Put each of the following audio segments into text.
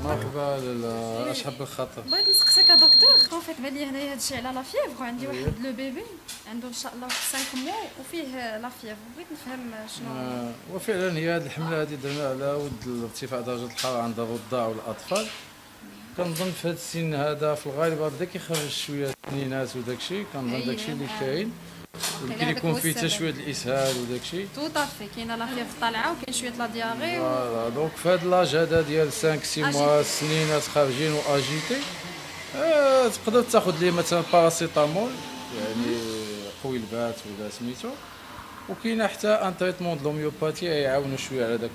مرحبا لاله، اشحب بالخاطر. بغيت نسقسيك دكتور، فيت بان لي هنايا هادشي على لا فيفر، وعندي واحد لو بيبي عنده ان شاء الله 5 موا وفيه لا فيفر، بغيت نفهم شنو. وفعلا هي هذه الحمله هذه درنا على ود ارتفاع درجه الحراره عند الرضع والاطفال. كنظن في هذا السن هذا في الغالب بدا كيخرج شويه السنينات وداك الشيء، كنظن داك الشيء اللي كاين. يمكن يكون فيه حتى شويه الاسهال وداك الشيء. تو طافي كاينه لا فيفر طالعه وكاين شويه لا دياغي. فوالا دونك في هذا لاج هذا ديال 5 6 موا السنينات خارجين واجيتي، تقدر تاخذ ليه مثلا باراسيتامول يعني قوي البات ولا سميتو، وكاينه حتى ان تريتمون د لوميوباتي يعاونوا شويه على داك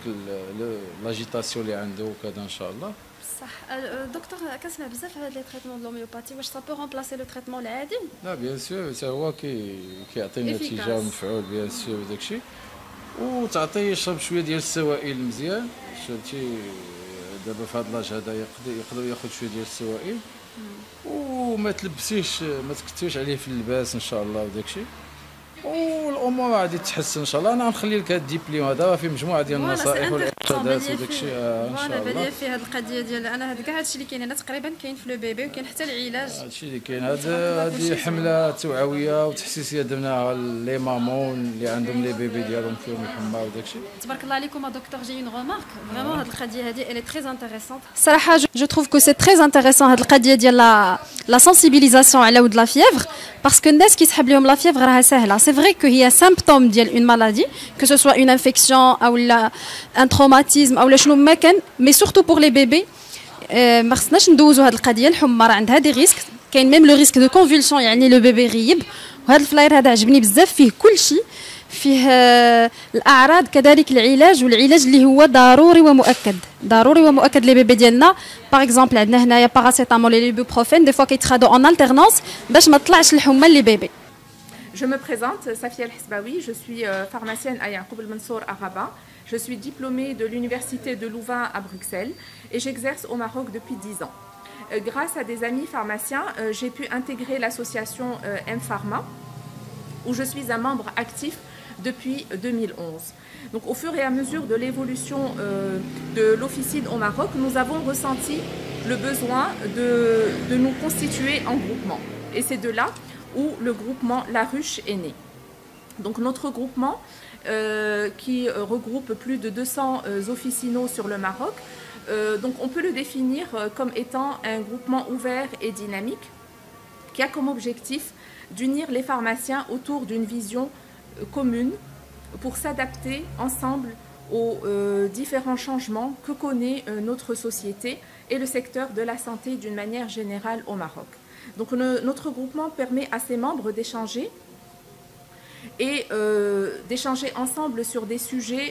لاجيتاسيون اللي عنده وكذا ان شاء الله. صح دكتور، كنسمع بزاف هاد لي تريتمون د لوميوباتي، واش سا بو رومبلاسي لو تريتمون العادي؟ لا بيان سور، حتى هو كيعطي نتيجه ومفعول بيان سور وداك الشيء، وتعطيه يشرب شويه ديال السوائل مزيان. شفتي دابا في هاد لاج هذا يقدر ياخذ شويه ديال السوائل، وما تلبسيش ما تكثرش عليه في اللباس ان شاء الله وداك الشيء، والامور غادي تتحسن ان شاء الله. انا غنخلي لك هذا الدبلوم هذا فيه مجموعه ديال النصائح والارشادات وداك الشيء ان شاء الله. بالي في هذه القضيه ديال انا هذا كاع هادشي اللي كاين هنا تقريبا كاين في لو بيبي، وكاين حتى العلاج. هادشي اللي كاين، هذه حمله توعويه وتحسيسيه درناها لي مامون اللي عندهم لي بيبي ديالهم فيهم الحمى وداك الشيء. تبارك الله عليكم دكتور، جي اون ريمارك فريمون هذه القضيه هذه elle est très intéressante. صراحه جو trouve que c'est très intéressant هذه القضيه ديال لا sensibilisation على ود لا فيفر، باسكو الناس كيسحب لهم لا فيفر راها سهله. سي فري كو هي سيمبتوم ديال اون مالادي que ce soit une infection او un traumatisme او شنو ما كان، مي سورتو بور لي بيبي ما خصناش ندوزوا هذه القضيه. الحمى راه عندها دي ريسك، كاين ميم لو ريسك دو كونفولسيون يعني لو بيبي يغيب. وهذا الفلاير هذا عجبني بزاف، فيه كل شيء، فيه الاعراض كذلك العلاج، والعلاج اللي هو ضروري ومؤكد، ضروري ومؤكد لي بيبي ديالنا. باغ اكزومبل عندنا هنايا باراسيتامول لي بوبروفين دي فوا كيتخادو اون التيرنونس باش ما طلعش الحمى لي بيبي. Je me présente, Safia El-Hesbaoui, je suis pharmacienne à Yacoub El-Mansour à Rabat. Je suis diplômée de l'université de Louvain à Bruxelles et j'exerce au Maroc depuis 10 ans. Grâce à des amis pharmaciens, j'ai pu intégrer l'association M-Pharma, où je suis un membre actif depuis 2011. Donc au fur et à mesure de l'évolution de l'officine au Maroc, nous avons ressenti le besoin de nous constituer en groupement. Et c'est de là où le groupement La Ruche est né. Donc notre groupement, qui regroupe plus de 200 officinaux sur le Maroc, donc on peut le définir comme étant un groupement ouvert et dynamique, qui a comme objectif d'unir les pharmaciens autour d'une vision commune pour s'adapter ensemble aux différents changements que connaît notre société et le secteur de la santé d'une manière générale au Maroc. Donc notre groupement permet à ses membres d'échanger et d'échanger ensemble sur des sujets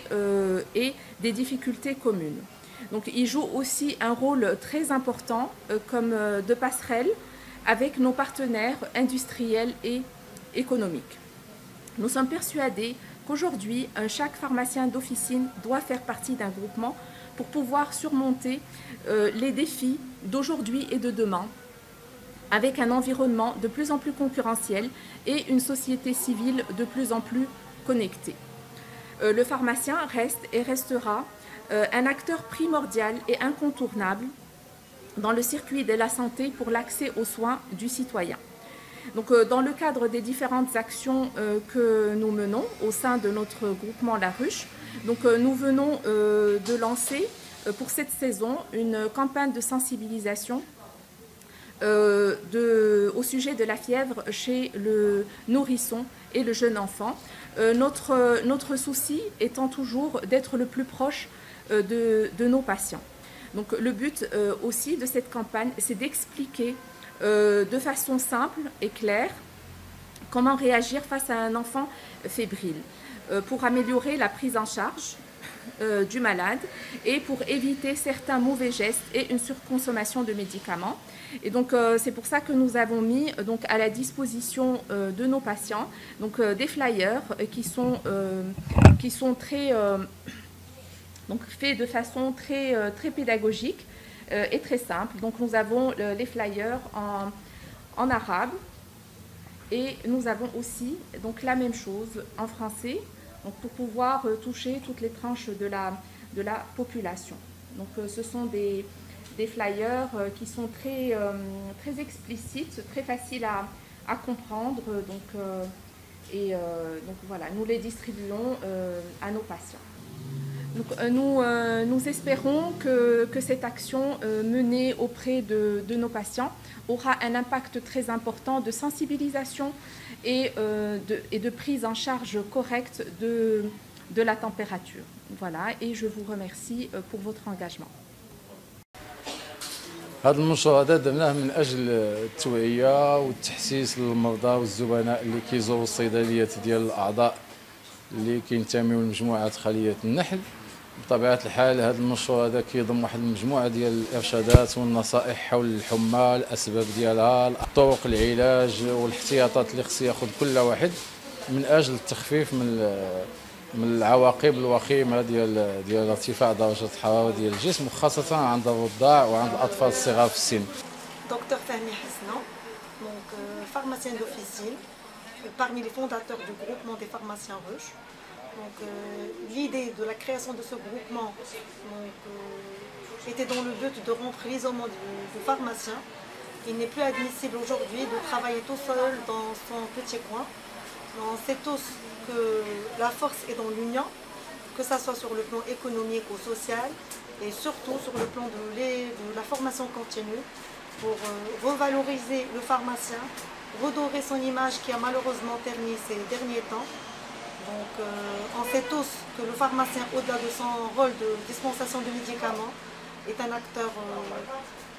et des difficultés communes. Donc il joue aussi un rôle très important comme de passerelle avec nos partenaires industriels et économiques. Nous sommes persuadés qu'aujourd'hui, chaque pharmacien d'officine doit faire partie d'un groupement pour pouvoir surmonter les défis d'aujourd'hui et de demain, avec un environnement de plus en plus concurrentiel et une société civile de plus en plus connectée. Le pharmacien reste et restera un acteur primordial et incontournable dans le circuit de la santé pour l'accès aux soins du citoyen. Donc, dans le cadre des différentes actions que nous menons au sein de notre groupement La Ruche, donc, nous venons de lancer pour cette saison une campagne de sensibilisation au sujet de la fièvre chez le nourrisson et le jeune enfant. Notre souci étant toujours d'être le plus proche de nos patients. Donc le but aussi de cette campagne, c'est d'expliquer de façon simple et claire comment réagir face à un enfant fébrile pour améliorer la prise en charge du malade et pour éviter certains mauvais gestes et une surconsommation de médicaments. Et donc c'est pour ça que nous avons mis donc à la disposition de nos patients donc des flyers qui sont très donc faits de façon très pédagogique et très simple. Donc nous avons les flyers en arabe et nous avons aussi donc la même chose en français, donc pour pouvoir toucher toutes les tranches de la population. Donc ce sont des flyers qui sont très explicites, très faciles à comprendre. Donc voilà, nous les distribuons à nos patients. Donc, nous espérons que cette action menée auprès de nos patients aura un impact très important de sensibilisation et de prise en charge correcte de la température. Voilà, et je vous remercie pour votre engagement. هذا المنشور هذا درناه من اجل التوعيه والتحسيس للمرضى والزبناء اللي كيزوروا الصيدليات ديال الاعضاء اللي كينتميوا لمجموعه خليه النحل. بطبيعه الحال هذا المنشور هذا كيضم واحد المجموعه ديال الارشادات والنصائح حول الحمى، الاسباب ديالها، طرق العلاج والاحتياطات اللي خص ياخذ كل واحد من اجل التخفيف من العواقب الوخيمه ديال ارتفاع درجه الحراره ديال الجسم، وخاصه عند الرضاع وعند الاطفال الصغار في السن. Docteur Fahmi Hasna, donc pharmacien d'officine, parmi les fondateurs du groupement des pharmaciens Ruche. Donc l'idée de la création de ce groupement était dans le but de rompre l'isolement du pharmacien. Il n'est plus admissible aujourd'hui de travailler tout seul dans son petit coin. On sait tous que la force est dans l'union, que ce soit sur le plan économique ou social, et surtout sur le plan de la formation continue, pour revaloriser le pharmacien, redorer son image qui a malheureusement terni ces derniers temps. Donc on sait tous que le pharmacien, au-delà de son rôle de dispensation de médicaments, est un acteur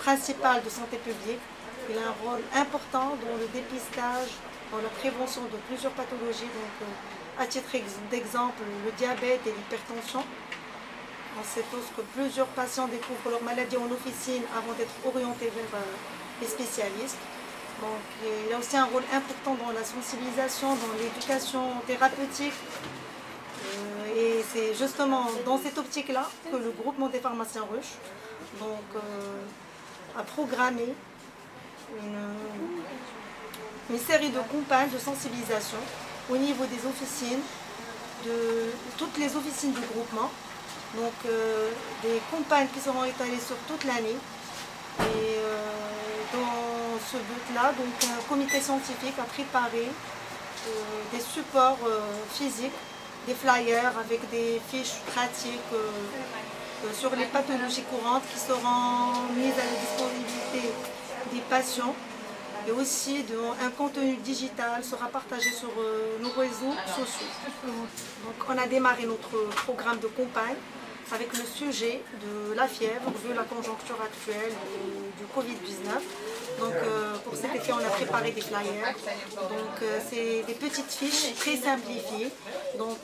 principal de santé publique. Il a un rôle important dans le dépistage, dans la prévention de plusieurs pathologies. Donc, à titre d'exemple, le diabète et l'hypertension. On sait tous que plusieurs patients découvrent leur maladie en officine avant d'être orientés vers les spécialistes. Donc, il a aussi un rôle important dans la sensibilisation, dans l'éducation thérapeutique. Et c'est justement dans cette optique-là que le groupement des pharmaciens Ruche a programmé une série de campagnes de sensibilisation au niveau des officines, de toutes les officines du groupement. Donc des campagnes qui seront étalées sur toute l'année. Et dans ce but-là, donc un comité scientifique a préparé des supports physiques, des flyers avec des fiches pratiques sur les pathologies courantes qui seront mises à la disponibilité des patients. Et aussi un contenu digital sera partagé sur nos réseaux sociaux. Donc on a démarré notre programme de campagne avec le sujet de la fièvre, vu la conjoncture actuelle du Covid-19. Donc pour cet effet, on a préparé des flyers. Donc c'est des petites fiches très simplifiées, donc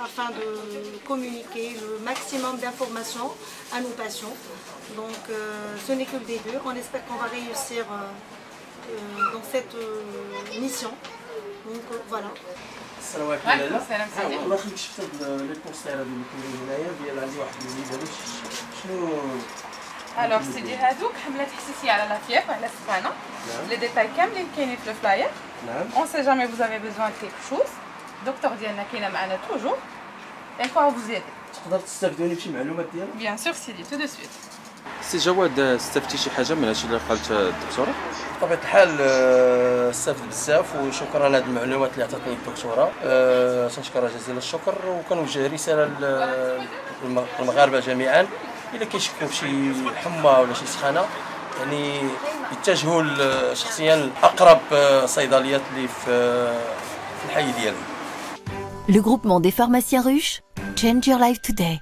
afin de communiquer le maximum d'informations à nos patients. Donc ce n'est que le début. On espère qu'on va réussir dans cette mission. Donc voilà. السلام عليكم لاله. والله خليك شفت لي بوستير هادو اللي كاينين هنايا ديال عندي واحد الوليده شنو الوغ سيدي هادوك حملات حساسيه على لا فييفر على السخانه. لي ديتاي كاملين كاينين في الفلاير. نعم. اون سي جامي vous avez besoin de quelque chose. الدكتور ديالنا كاينه معنا توجور. et pour vous aider. تقدر تستافدوني بشي معلومات ديالك؟ بيان سور سيدي tout de suite. سي جواد استفدتي شي حاجه من هادشي اللي قالت الدكتوره؟ بطبيعه الحال استفدت بزاف وشكرا على هذه المعلومات اللي عطاتني الدكتوره. تنشكرها جزيل الشكر وكنوجه رساله للمغاربه جميعا الا كيشكوا بشي حمى ولا شي سخانه يعني يتجهوا شخصيا لاقرب صيدليات اللي في الحي ديالهم. Le groupement des pharmaciens Ruche, Change Your Life Today.